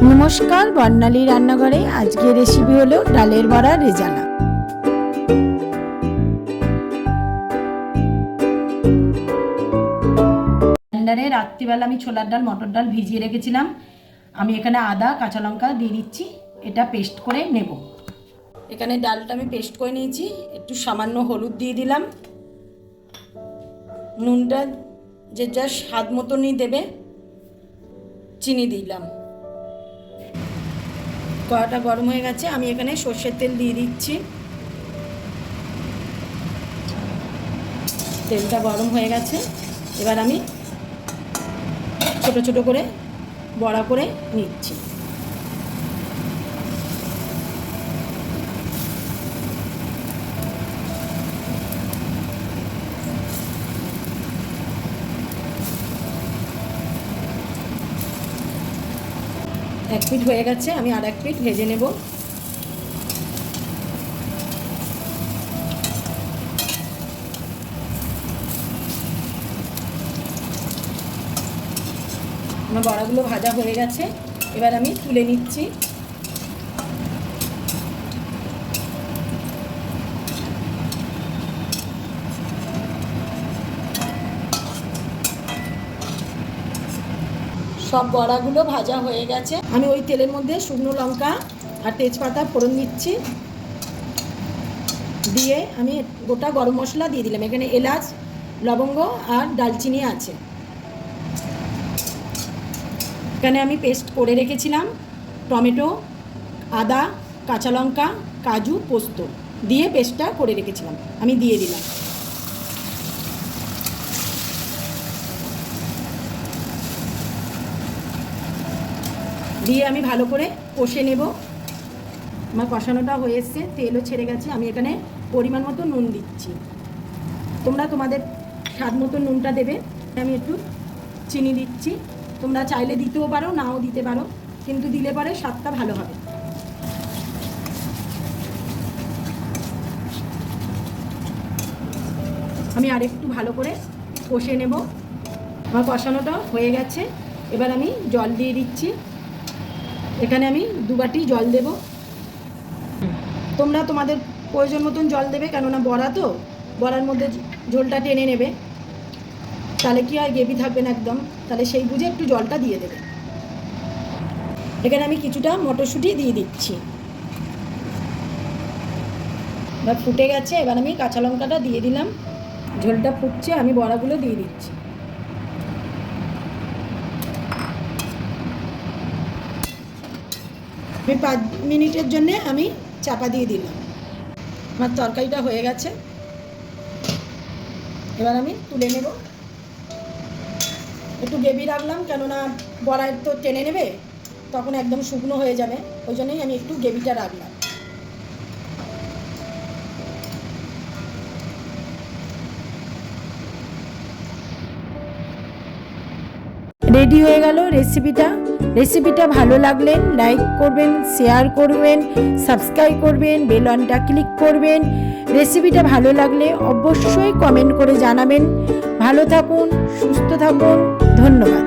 নমস্কার, বর্ণালী রান্নাঘরে আজকের রেসিপি হলো ডালের বড়া রেজালা। ব্লেন্ডারে রাত্রিবেলা আমি ছোলার ডাল মটর ডাল ভিজিয়ে রেখেছিলাম। আমি এখানে আদা কাঁচা লঙ্কা দিয়ে দিচ্ছি, এটা পেস্ট করে নেব। এখানে ডালটা আমি পেস্ট করে নিয়েছি, একটু সামান্য হলুদ দিয়ে দিলাম, নুনটা যে যা স্বাদ মতনই দেবে, চিনি দিলাম। কড়াটা গরম হয়ে গেছে, আমি এখানে সর্ষের তেল দিয়ে দিচ্ছি। তেলটা গরম হয়ে গেছে, এবার আমি ছোট ছোট করে বড়া করে নিচ্ছি। এক পিঠ হয়ে গেছে, আমি আর এক পিঠ ভেজে নেব। আমার বড়াগুলো ভাজা হয়ে গেছে, এবার আমি তুলে নিচ্ছি। সব বড়াগুলো ভাজা হয়ে গেছে, আমি ওই তেলের মধ্যে শুকনো লঙ্কা আর তেজপাতা ফোড়ন দিচ্ছি, দিয়ে আমি গোটা গরম মশলা দিয়ে দিলাম। এখানে এলাচ, লবঙ্গ আর দালচিনি আছে। এখানে আমি পেস্ট করে রেখেছিলাম টমেটো, আদা, কাঁচা লঙ্কা, কাজু, পোস্ত দিয়ে পেস্টটা করে রেখেছিলাম, আমি দিয়ে দিলাম। দিয়ে আমি ভালো করে কষে নেব। আমার কষানোটা হয়ে এসছে, তেলও ছেড়ে গেছে। আমি এখানে পরিমাণ মতো নুন দিচ্ছি, তোমরা তোমাদের স্বাদ মতো নুনটা দেবে। আমি একটু চিনি দিচ্ছি, তোমরা চাইলে দিতেও পারো, নাও দিতে পারো, কিন্তু দিলে পরে স্বাদটা ভালো হবে। আমি আরেকটু ভালো করে কষে নেব। আমার কষানোটা হয়ে গেছে, এবার আমি জল দিয়ে দিচ্ছি। এখানে আমি 2 বাটি জল দেব। তোমরা তোমাদের প্রয়োজন মতন জল দেবে, কেননা বড়া তো, বড়ার মধ্যে ঝোলটা টেনে নেবে, তাহলে কি হয় গ্রেভি থাকবে না একদম, তাহলে সেই বুঝে একটু জলটা দিয়ে দেবে। এখানে আমি কিছুটা মটরশুঁটি দিয়ে দিচ্ছি। এবার ফুটে গেছে, এবার আমি কাঁচা লঙ্কাটা দিয়ে দিলাম। ঝোলটা ফুটছে, আমি বড়াগুলো দিয়ে দিচ্ছি। আমি 5 মিনিটের জন্যে আমি চাপা দিয়ে দিলাম। আমার তরকারিটা হয়ে গেছে, এবার আমি তুলে নেব। একটু গ্রেভি রাখলাম, কেননা বড়া তো টেনে নেবে, তখন একদম শুকনো হয়ে যাবে, ওই জন্যই আমি একটু গ্রেভিটা রাখলাম। রেডি হয়ে গেল রেসিপিটা ভালো লাগলে লাইক করবেন, শেয়ার করবেন, সাবস্ক্রাইব করবেন, বেল আইকনটা ক্লিক করবেন। রেসিপিটা ভালো লাগলে অবশ্যই কমেন্ট করে জানাবেন। ভালো থাকুন, সুস্থ থাকুন, ধন্যবাদ।